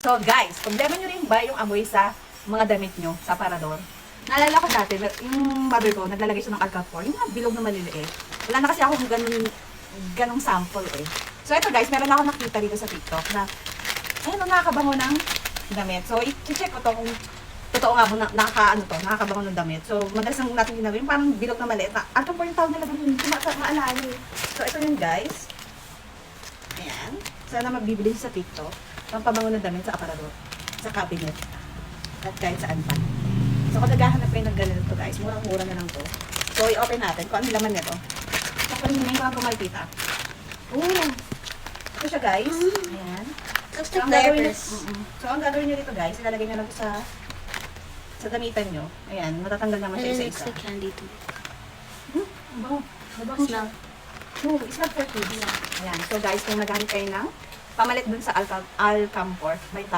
So guys, problema nyo rin ba yung amoy sa mga damit nyo, sa aparador? Naalala ko dati, yung mother ko, naglalagay siya ng alcohol, yung mga bilog na maliliit. Wala na kasi akong ganong sample eh. So ito guys, meron ako nakita dito sa TikTok na, ayun, nakakabango ng damit. So i-check ko to kung totoo nga ba nakakabango ng damit. So madalas nang natin ginawin, parang bilog na maliit. Alcohol yung tawag nila doon, hindi ko maalala eh. So ito yun guys. Ayan. Sana mabibili sa TikTok. Pampabango ng damit sa aparador, sa cabinet, at kahit saan pa. So kung naghahanap kayo ng ganito guys, murang-mura na lang to. So i-open natin kung ano laman nito. So kung hindi ko ako makikita. Ito siya guys. Ayan. Looks So like ang gagawin nyo, diapers. so ang gagawin nyo dito guys, ilalagay nyo lang ito sa damitan nyo. Ayan, matatanggal naman And siya it looks isa-isa. like candy too. Mabango. Mabango siya. Smell. No, it's not for kids. Ayan. So guys, kung naghanap kayo ng pamalit dun sa Alcamfor, may